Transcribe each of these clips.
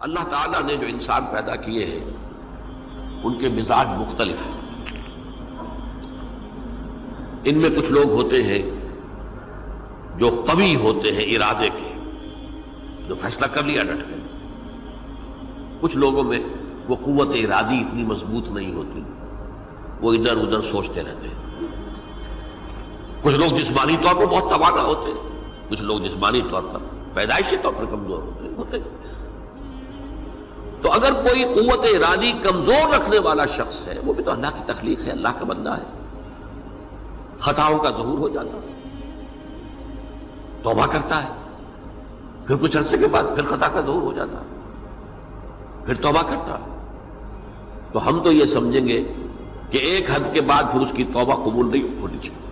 اللہ تعالیٰ نے جو انسان پیدا کیے ہیں ان کے مزاج مختلف ہیں۔ ان میں کچھ لوگ ہوتے ہیں جو قوی ہوتے ہیں ارادے کے، جو فیصلہ کر لیا ڈٹ گئے۔ کچھ لوگوں میں وہ قوت ارادی اتنی مضبوط نہیں ہوتی، وہ ادھر ادھر سوچتے رہتے ہیں۔ کچھ لوگ جسمانی طور پر بہت توانا ہوتے ہیں، کچھ لوگ جسمانی طور پر پیدائشی طور پر کمزور ہوتے ہیں۔ تو اگر کوئی قوت ارادی کمزور رکھنے والا شخص ہے، وہ بھی تو اللہ کی تخلیق ہے، اللہ کا بندہ ہے، خطاؤں کا ظہور ہو جاتا ہے، توبہ کرتا ہے، پھر کچھ عرصے کے بعد پھر خطا کا ظہور ہو جاتا ہے، پھر توبہ کرتا ہے، تو ہم تو یہ سمجھیں گے کہ ایک حد کے بعد پھر اس کی توبہ قبول نہیں ہونی چاہیے۔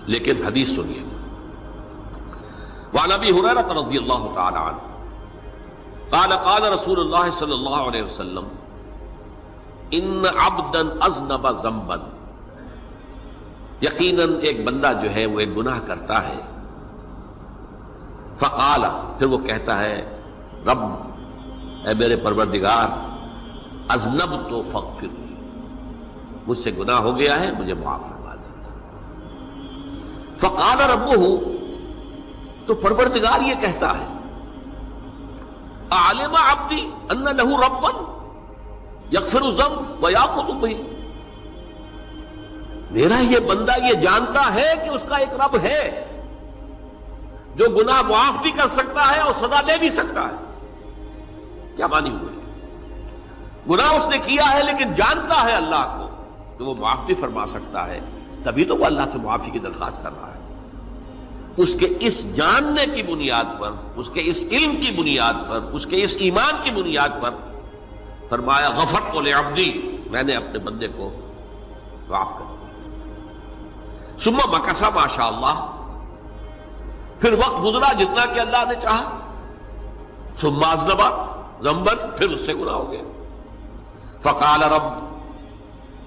لیکن حدیث سنیے، وعن ابی ہریرہ رضی اللہ تعالی عنہ قال قال رسول اللہ صلی اللہ علیہ وسلم ان عبدا اذنب ذنبا، یقیناً ایک بندہ جو ہے وہ ایک گناہ کرتا ہے، فقال، پھر وہ کہتا ہے رب، اے میرے پروردگار، اذنبت فاغفر لی، مجھ سے گناہ ہو گیا ہے، مجھے معاف فرما دے۔ فقال ربہ، تو پروردگار یہ کہتا ہے اعلم عبدی ان لہ ربا یغفر الذنب ویاخذ بہ، میرا یہ بندہ یہ جانتا ہے کہ اس کا ایک رب ہے جو گناہ معاف بھی کر سکتا ہے اور سزا دے بھی سکتا ہے۔ کیا معنی ہوئے؟ گناہ اس نے کیا ہے لیکن جانتا ہے اللہ کو کہ وہ معاف بھی فرما سکتا ہے، تبھی تو وہ اللہ سے معافی کی درخواست کر رہا ہے۔ اس کے اس جاننے کی بنیاد پر، اس کے اس علم کی بنیاد پر، اس کے اس ایمان کی بنیاد پر فرمایا غفرت لعبدی، میں نے اپنے بندے کو معاف کر دیا۔ ثم مکث ما شاء اللہ، پھر وقت گزرا جتنا کہ اللہ نے چاہا۔ ثم اذنب ذنبا، پھر اس سے گناہ ہو گیا۔ فقال رب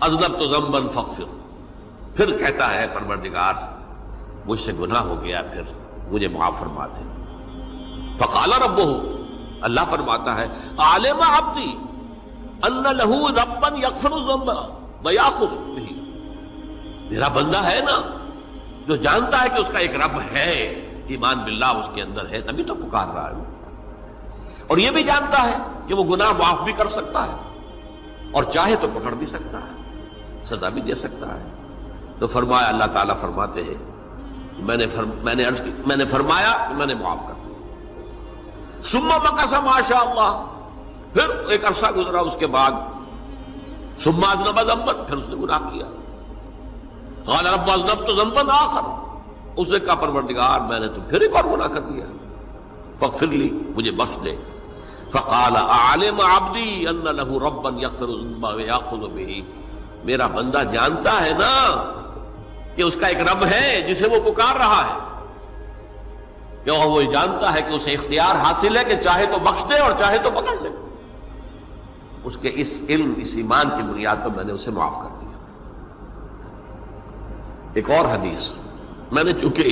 اذنبت ذنبا فاغفر، پھر کہتا ہے پروردگار مجھ سے گناہ ہو گیا، پھر مجھے معاف فرما دے۔ فقال ربہ، اللہ فرماتا ہے عالم عبدی ان لہ ربا یغفر الذنب ویاخذ بہ، میرا بندہ ہے نا جو جانتا ہے کہ اس کا ایک رب ہے، ایمان باللہ اس کے اندر ہے، تبھی تو پکار رہا ہے، اور یہ بھی جانتا ہے کہ وہ گناہ معاف بھی کر سکتا ہے اور چاہے تو پکڑ بھی سکتا ہے، سزا بھی دے سکتا ہے۔ تو فرمایا، اللہ تعالیٰ فرماتے ہیں میں نے فرمایا کہ میں نے معاف کر دیا۔ ثم مکث ما شاء اللہ، پھر ایک عرصہ گزرا اس کے بعد، ثم اذنب ذنبا، پھر اس نے گناہ کیا۔ قال رب اذنبت ذنبا آخر، اس نے کہا پروردگار میں نے تو پھر ایک اور گناہ کر دیا، فاغفر لی، مجھے بخش دے۔ فقال اعلم عبدی ان لہ ربا یغفر الذنب ویاخذ بہ، میرا بندہ جانتا ہے نا کہ اس کا ایک رب ہے جسے وہ پکار رہا ہے، کیوں وہ جانتا ہے کہ اسے اختیار حاصل ہے کہ چاہے تو بخش دے اور چاہے تو پکڑ لے۔ اس کے اس علم، اس ایمان کی بنیاد پر میں نے اسے معاف کر دیا۔ ایک اور حدیث، میں نے چونکہ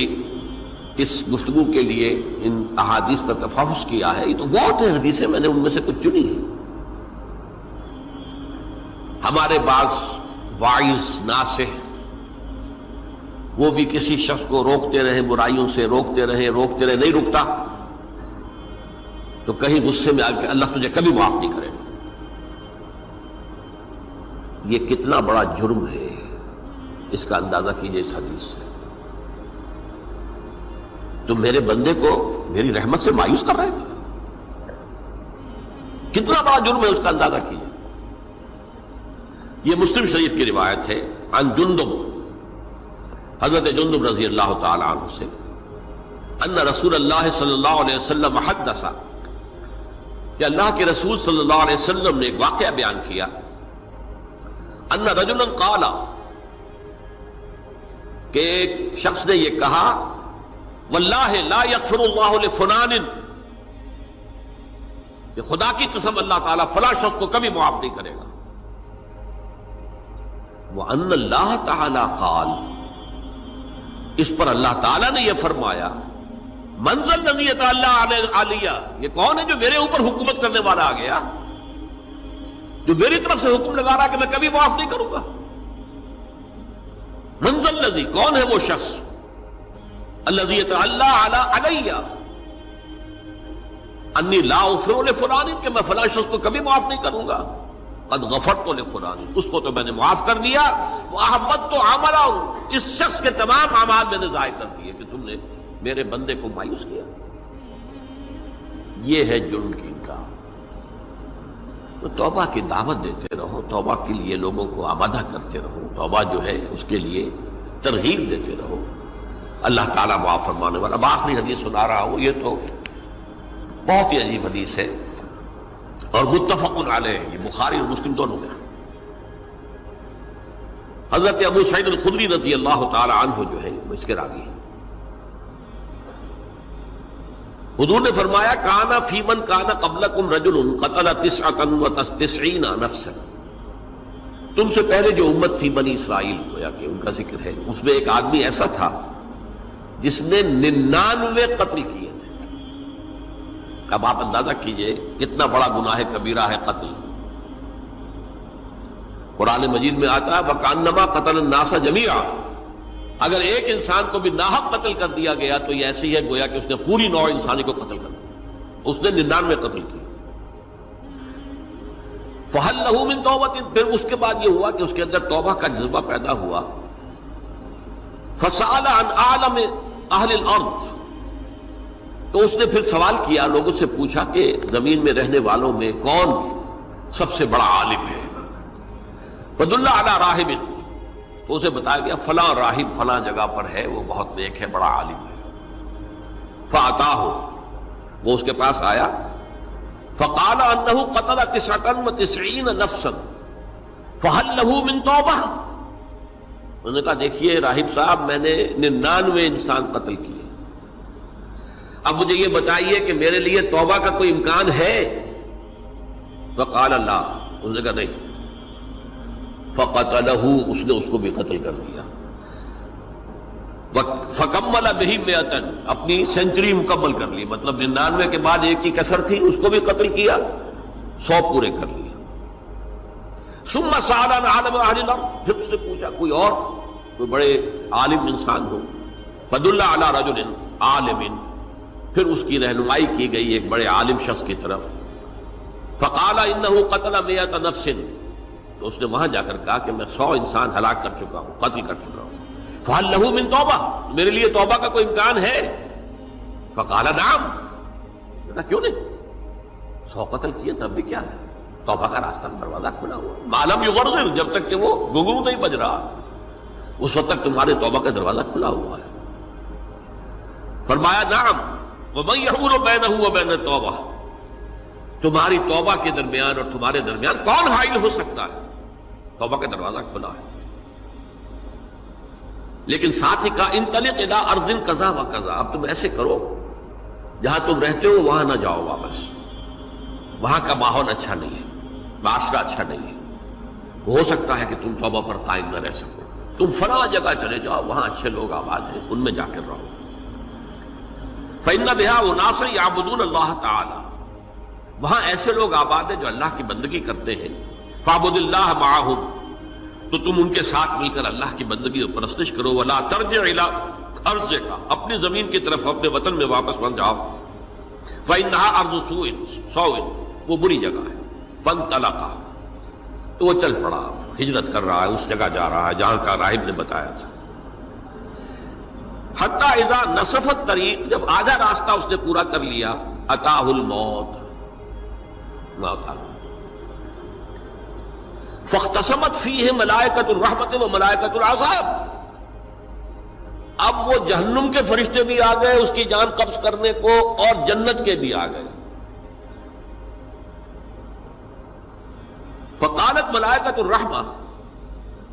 اس گفتگو کے لیے ان احادیث کا تفحص کیا ہے، یہ تو بہت ہیں حدیثیں، میں نے ان میں سے کچھ چنی ہیں۔ ہمارے بعض واعظ ناصح وہ بھی کسی شخص کو روکتے رہے، برائیوں سے روکتے رہے، نہیں رکتا، تو کہیں غصے میں آ کے اللہ تجھے کبھی معاف نہیں کرے گا۔ یہ کتنا بڑا جرم ہے، اس کا اندازہ کیجئے اس حدیث سے۔ تو میرے بندے کو میری رحمت سے مایوس کر رہے ہیں، کتنا بڑا جرم ہے، اس کا اندازہ کیجئے۔ یہ مسلم شریف کی روایت ہے، عن جندب، حضرت جندب رضی اللہ تعالی عنہ سے، ان رسول اللہ صلی اللہ علیہ وسلم حدث، کہ اللہ کے رسول صلی اللہ علیہ وسلم نے ایک واقعہ بیان کیا، ان رجلا قال، کہ ایک شخص نے یہ کہا، واللہ لا یغفر اللہ لفلان، کہ خدا کی قسم اللہ تعالیٰ فلاں شخص کو کبھی معاف نہیں کرے گا۔ وَأَنَّ اللَّهَ تَعَالَى قال، اس پر اللہ تعالیٰ نے یہ فرمایا منزل الذی یتعلی علیہ، یہ کون ہے جو میرے اوپر حکومت کرنے والا آ گیا، جو میری طرف سے حکم لگا رہا کہ میں کبھی معاف نہیں کروں گا؟ منزل الذی، کون ہے وہ شخص، الذی یتعلی علیہ انی لا اغفر لفلان، کہ میں فلاں شخص کو کبھی معاف نہیں کروں گا، قد غفرت لفلان، اس کو تو میں نے معاف کر دیا، واحبطت عملہ، اس شخص کے تمام اعمال میں نے ضائع کر دیے کہ تم نے میرے بندے کو مایوس کیا۔ یہ ہے جرم کی انکار۔ تو توبہ کی دعوت دیتے رہو، توبہ کے لیے لوگوں کو آمادہ کرتے رہو، توبہ جو ہے اس کے لیے ترغیب دیتے رہو، اللہ تعالیٰ معاف فرمانے والا۔ اب آخری حدیث سنا رہا ہوں، یہ تو بہت ہی عجیب حدیث ہے اور متفق علیہ، یہ بخاری اور مسلم دونوں میں۔ حضرت ابو سعید الخدری رضی اللہ تعالی عنہ جو ہے وہ اس کے راوی ہیں۔ حضور نے فرمایا کانا فی من کانا قبلکم رجل قتل 99 نفسا، تم سے پہلے جو امت تھی بنی اسرائیل، گویا کہ ان کا ذکر ہے، اس میں ایک آدمی ایسا تھا جس نے 99 قتل کیے تھے۔ اب آپ اندازہ کیجئے کتنا بڑا گناہ کبیرہ ہے قتل۔ قرآن مجید میں آتا ہے وَكَأَنَّمَا قَتَلَ النَّاسَ جَمِيعًا، اگر ایک انسان کو بھی ناحق قتل کر دیا گیا تو یہ ایسی ہے گویا کہ اس نے پوری نوع انسانی کو قتل کر دیا، اس نے 99 قتل کیے۔ فَهَلْ لَهُ مِن تَوْبَةٍ، پھر اس کے بعد یہ ہوا کہ اس کے اندر توبہ کا جذبہ پیدا ہوا۔ فَسَأَلَ عَنْ أَعْلَمِ أَهْلِ الْأَرْضِ، تو اس نے پھر سوال کیا، لوگوں سے پوچھا کہ زمین میں رہنے والوں میں کون سب سے بڑا عالم ہے۔ فَدُلَّ عَلَى رَاهِبٍ، تو اسے بتایا گیا فلاں راہب فلاں جگہ پر ہے، وہ بہت نیک ہے، بڑا عالم ہے۔ فَأَتَاهُ، وہ اس کے پاس آیا۔ فَقَالَ أَنَّهُ قَتَلَ 99 نَفْسًا فَهَلْ لَهُ مِن تَوْبَةٍ، انہوں نے کہا دیکھیے راہب صاحب، میں نے 99 انسان قتل کیے، اب مجھے یہ بتائیے کہ میرے لیے توبہ کا کوئی امکان ہے؟ فَقَالَ لَا، انہوں نے کہا نہیں۔ فَقَتَلَهُ، اس نے اس کو بھی قتل کر دیا۔ فَكَمَّلَ بِهِ 100، اپنی سینچری مکمل کر لی، مطلب 99 کے بعد ایک کی کسر تھی، اس کو بھی قتل کیا، 100 پورے کر لیا۔ ثُمَّ سَأَلَ عَنْ عَالِمِ أَهْلِ الْأَرْضِ، پھر اس نے پوچھا کوئی اور کوئی بڑے عالم انسان ہو۔ فَدُلَّ عَلَى رَجُلٍ عَالِمٍ، پھر اس کی رہنمائی کی گئی ایک بڑے عالم شخص کی طرف۔ فَقَالَ إِنَّهُ قَتَلَ 100 نَفْسٍ، تو اس نے وہاں جا کر کہا کہ میں 100 انسان ہلاک کر چکا ہوں، قتل کر چکا ہوں۔ فَهَلْ لَهُ مِن تَوْبَةٍ، میرے لیے توبہ کا کوئی امکان ہے؟ فَقَالَ نَعَمْ، کہا کیوں نہیں، 100 قتل کیے تب بھی کیا ہے، توبہ کا راستہ دروازہ کھلا ہوا، مَا لَمْ يُغَرْغِرْ، جب تک کہ وہ گھنگرو نہیں بج رہا، اس وقت تک تمہارے توبہ کا دروازہ کھلا ہوا ہے۔ فرمایا نعم، وَمَن يَحُولُ بَيْنَهُ وَبَيْنَ التَّوْبَةِ، تمہاری توبہ کے درمیان اور تمہارے درمیان کون حائل ہو سکتا ہے، توبہ کا دروازہ کھلا ہے۔ لیکن ساتھ ہی کہا انطلق الی ارض کذا و کذا، اب تم ایسے کرو جہاں تم رہتے ہو وہاں نہ جاؤ واپس، وہاں کا ماحول اچھا نہیں ہے، معاشرہ اچھا نہیں ہے، ہو سکتا ہے کہ تم توبہ پر قائم نہ رہ سکو، تم فلاں جگہ چلے جاؤ، وہاں اچھے لوگ آباد ہیں، ان میں جا کر رہو۔ فإن بها اناس یعبدون اللہ تعالی، وہاں ایسے لوگ آباد ہیں جو اللہ کی بندگی کرتے ہیں۔ فاعبد اللہ معہم، تو تم ان کے ساتھ مل کر اللہ کی بندگی اور پرستش کرو۔ ولا ترجع الی ارضک، اپنی زمین کی طرف اپنے وطن میں واپس بن جاؤ۔ فإنها ارض سوء، وہ بری جگہ ہے۔ فانطلقا، تو وہ چل پڑا، ہجرت کر رہا ہے، اس جگہ جا رہا ہے جہاں کا راہب نے بتایا تھا۔ حتی اذا نصف الطریق، جب آدھا راستہ اس نے پورا کر لیا، اتاہ الموت، موت آ گئی۔ فاختصمت فیہ ملائکۃ الرحمت و ملائکۃ العذاب، اب وہ جہنم کے فرشتے بھی آ گئے اس کی جان قبض کرنے کو، اور جنت کے بھی آ گئے۔ فقالت ملائکۃ الرحمہ،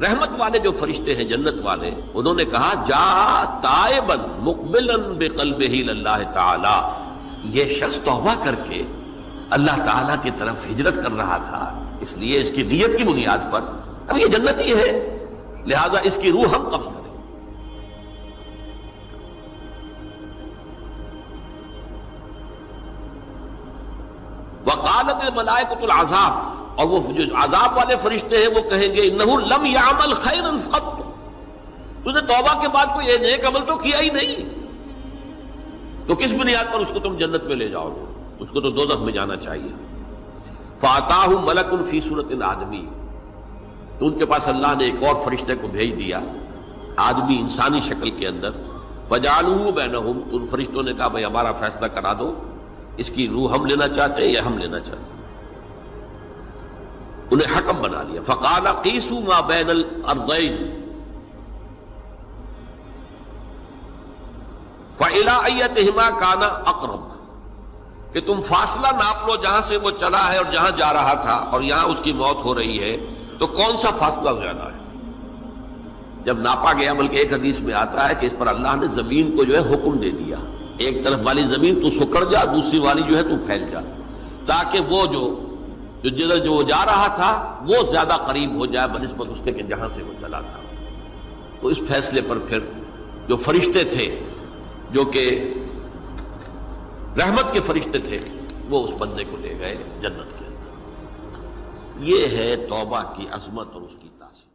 رحمت والے جو فرشتے ہیں جنت والے، انہوں نے کہا جا تائبا مقبلا بقلبہ للہ تعالی، یہ شخص توبہ کر کے اللہ تعالیٰ کی طرف ہجرت کر رہا تھا، اس لیے اس کی نیت کی بنیاد پر اب یہ جنتی ہے، لہذا اس کی روح ہم قبض کریں۔ وقالت الملائکۃ العذاب، اور وہ جو عذاب والے فرشتے ہیں وہ کہیں گے انہ لم یعمل خیرا قط، تو نے توبہ کے بعد کوئی نیک عمل تو کیا ہی نہیں، تو کس بنیاد پر اس کو تم جنت میں لے جاؤ گے؟ اس کو تو دوزخ میں جانا چاہیے۔ فاتاہ ملک فی صورت آدمی، تو ان کے پاس اللہ نے ایک اور فرشتے کو بھیج دیا آدمی انسانی شکل کے اندر، فجعلوہ بینہم، تو ان فرشتوں نے کہا بھائی ہمارا فیصلہ کرا دو، اس کی روح ہم لینا چاہتے ہیں یا ہم لینا چاہتے ہیں، انہیں حکم بنا لیا۔ فقال قیسوا ما بین الارضین فإلی ایتہما کان اقرب، کہ تم فاصلہ ناپ لو جہاں سے وہ چلا ہے اور جہاں جا رہا تھا اور یہاں اس کی موت ہو رہی ہے، تو کون سا فاصلہ زیادہ ہے؟ جب ناپا گیا، بلکہ ایک حدیث میں آتا ہے کہ اس پر اللہ نے زمین کو جو ہے حکم دے دیا، ایک طرف والی زمین تو سکڑ جا، دوسری والی جو ہے تو پھیل جا، تاکہ وہ جدھر جو وہ جا رہا تھا وہ زیادہ قریب ہو جائے بنسبت اس کے کہ جہاں سے وہ چلا تھا۔ تو اس فیصلے پر پھر جو فرشتے تھے، جو کہ رحمت کے فرشتے تھے، وہ اس بندے کو لے گئے جنت کے اندر۔ یہ ہے توبہ کی عظمت اور اس کی تاثیر۔